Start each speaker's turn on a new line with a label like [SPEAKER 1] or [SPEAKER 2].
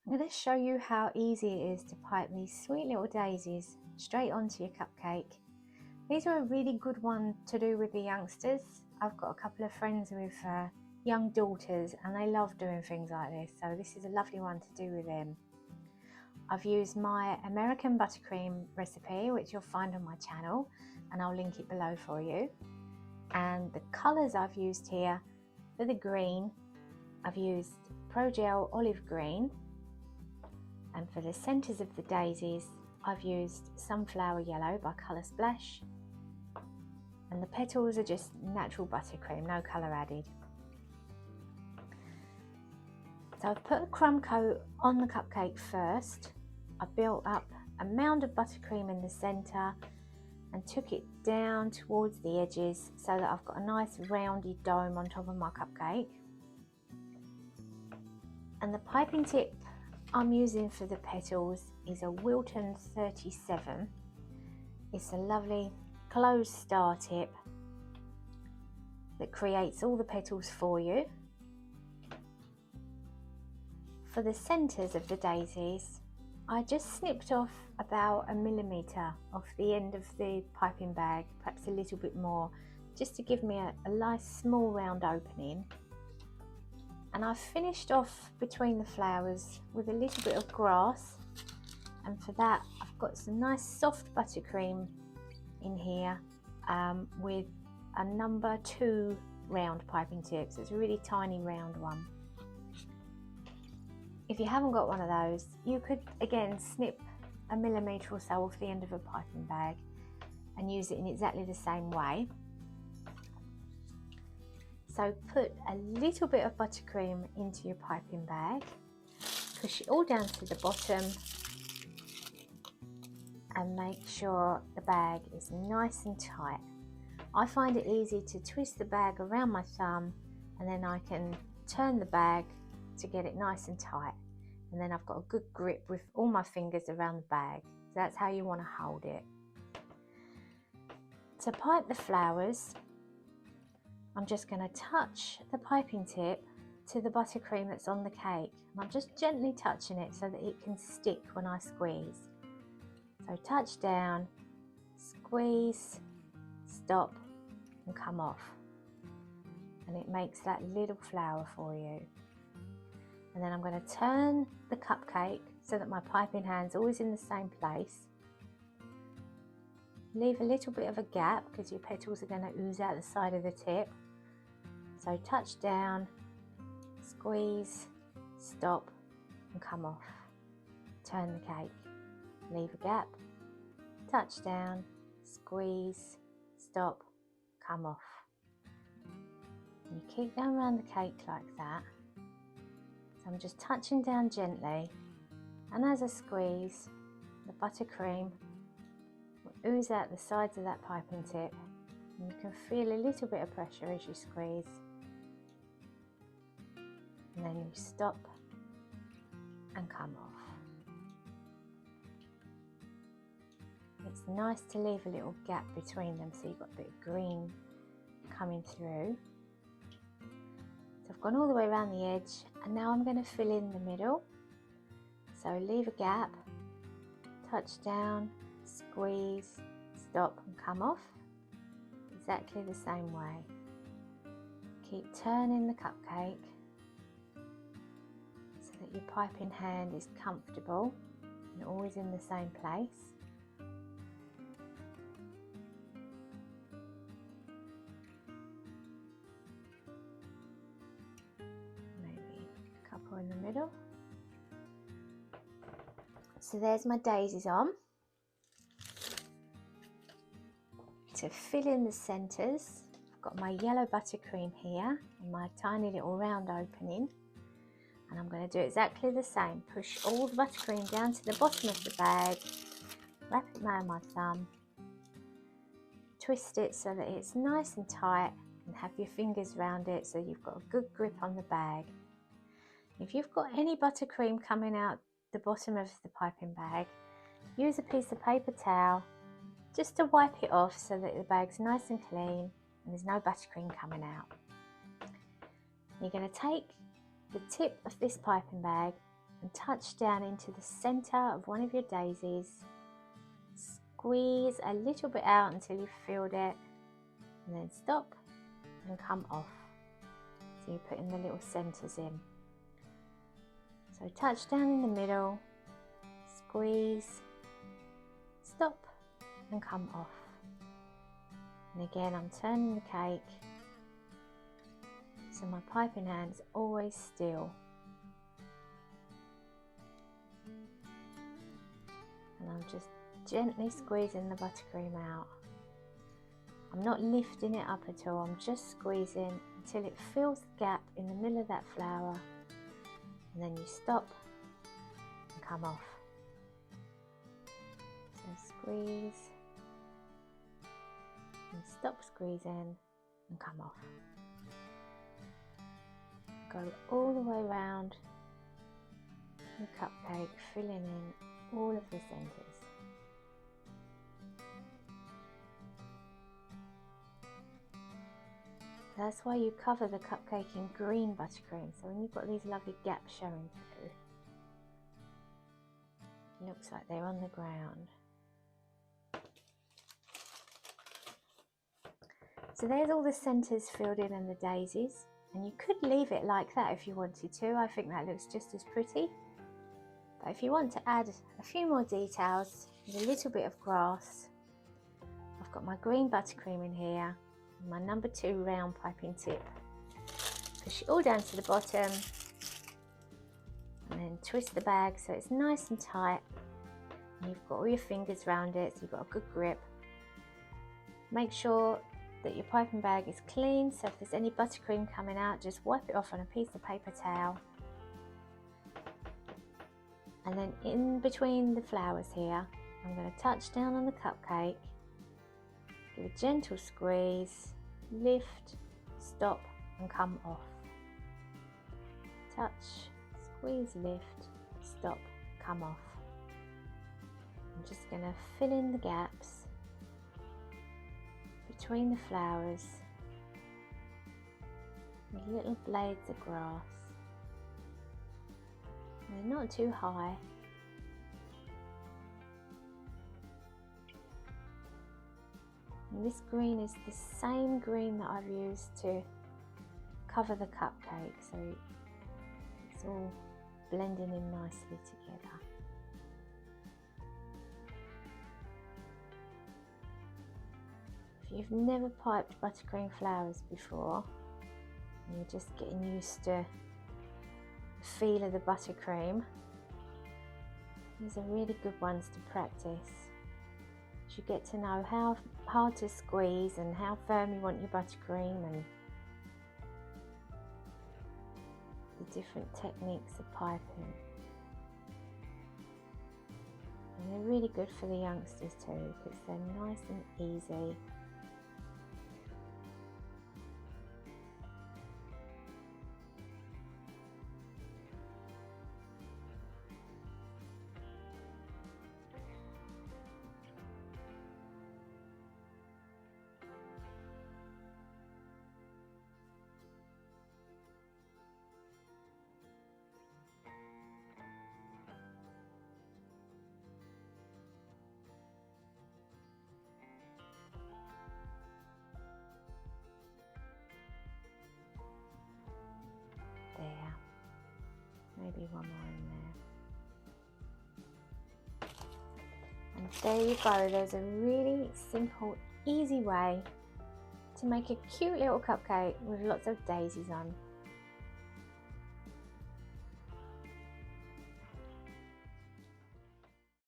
[SPEAKER 1] I'm going to show you how easy it is to pipe these sweet little daisies straight onto your cupcake. These are a really good one to do with the youngsters. I've got a couple of friends with young daughters and they love doing things like this, so this is a lovely one to do with them. I've used my American Buttercream recipe, which you'll find on my channel, and I'll link it below for you. And the colours I've used here, for the green, I've used Pro Gel Olive Green, and for the centres of the daisies, I've used Sunflower Yellow by Colour Splash, and the petals are just natural buttercream, no colour added. So I've put a crumb coat on the cupcake first. I built up a mound of buttercream in the centre and took it down towards the edges so that I've got a nice rounded dome on top of my cupcake. And the piping tip I'm using for the petals is a Wilton 37. It's a lovely closed star tip that creates all the petals for you. For the centres of the daisies, I just snipped off about 1 millimetre off the end of the piping bag, perhaps a little bit more, just to give me a nice small round opening. And I've finished off between the flowers with a little bit of grass, and for that I've got some nice soft buttercream in here with a number 2 round piping tip. So it's a really tiny round one. If you haven't got one of those, you could again snip 1 millimetre or so off the end of a piping bag and use it in exactly the same way. So put a little bit of buttercream into your piping bag, push it all down to the bottom and make sure the bag is nice and tight. I find it easy to twist the bag around my thumb and then I can turn the bag to get it nice and tight, and then I've got a good grip with all my fingers around the bag. So that's how you want to hold it. To pipe the flowers, I'm just going to touch the piping tip to the buttercream that's on the cake, and I'm just gently touching it so that it can stick when I squeeze. So touch down, squeeze, stop and come off, and it makes that little flower for you. And then I'm going to turn the cupcake so that my piping hand's always in the same place. Leave a little bit of a gap because your petals are going to ooze out the side of the tip. So touch down, squeeze, stop and come off. Turn the cake, leave a gap, touch down, squeeze, stop, come off. And you keep going around the cake like that. So I'm just touching down gently, and as I squeeze, the buttercream will ooze out the sides of that piping tip, and you can feel a little bit of pressure as you squeeze. And then you stop and come off. It's nice to leave a little gap between them so you've got a bit of green coming through. So I've gone all the way around the edge, and now I'm going to fill in the middle. So leave a gap, touch down, squeeze, stop and come off. Exactly the same way. Keep turning the cupcake so that your piping hand is comfortable and always in the same place. Maybe a couple in the middle. So there's my daisies on. To fill in the centres, I've got my yellow buttercream here in my tiny little round opening, and I'm going to do exactly the same. Push all the buttercream down to the bottom of the bag, wrap it around my thumb, twist it so that it's nice and tight, and have your fingers around it so you've got a good grip on the bag. If you've got any buttercream coming out the bottom of the piping bag, use a piece of paper towel just to wipe it off so that the bag's nice and clean and there's no buttercream coming out. You're going to take the tip of this piping bag and touch down into the center of one of your daisies. Squeeze a little bit out until you've filled it, and then stop and come off. So you're putting the little centers in. So touch down in the middle, squeeze, stop and come off. And again, I'm turning the cake so my piping hand's always still. And I'm just gently squeezing the buttercream out. I'm not lifting it up at all, I'm just squeezing until it fills the gap in the middle of that flower. And then you stop and come off. So squeeze and stop squeezing and come off. Go all the way around the cupcake, filling in all of the centers. That's why you cover the cupcake in green buttercream, so when you've got these lovely gaps showing through, it looks like they're on the ground. So there's all the centres filled in and the daisies, and you could leave it like that if you wanted to. I think that looks just as pretty. But if you want to add a few more details with a little bit of grass, I've got my green buttercream in here, and my number 2 round piping tip. Push it all down to the bottom and then twist the bag so it's nice and tight. And you've got all your fingers around it, so you've got a good grip. Make sure that your piping bag is clean, so if there's any buttercream coming out, just wipe it off on a piece of paper towel. And then in between the flowers here, I'm going to touch down on the cupcake, give a gentle squeeze, lift, stop and come off. Touch, squeeze, lift, stop, come off. I'm just going to fill in the gaps between the flowers with little blades of grass. And they're not too high. And this green is the same green that I've used to cover the cupcake, so it's all blending in nicely together. If you've never piped buttercream flowers before, and you're just getting used to the feel of the buttercream, these are really good ones to practice. You get to know how hard to squeeze and how firm you want your buttercream, and the different techniques of piping. And they're really good for the youngsters too, because they're nice and easy. There, maybe one more in there. And there you go, there's a really simple, easy way to make a cute little cupcake with lots of daisies on.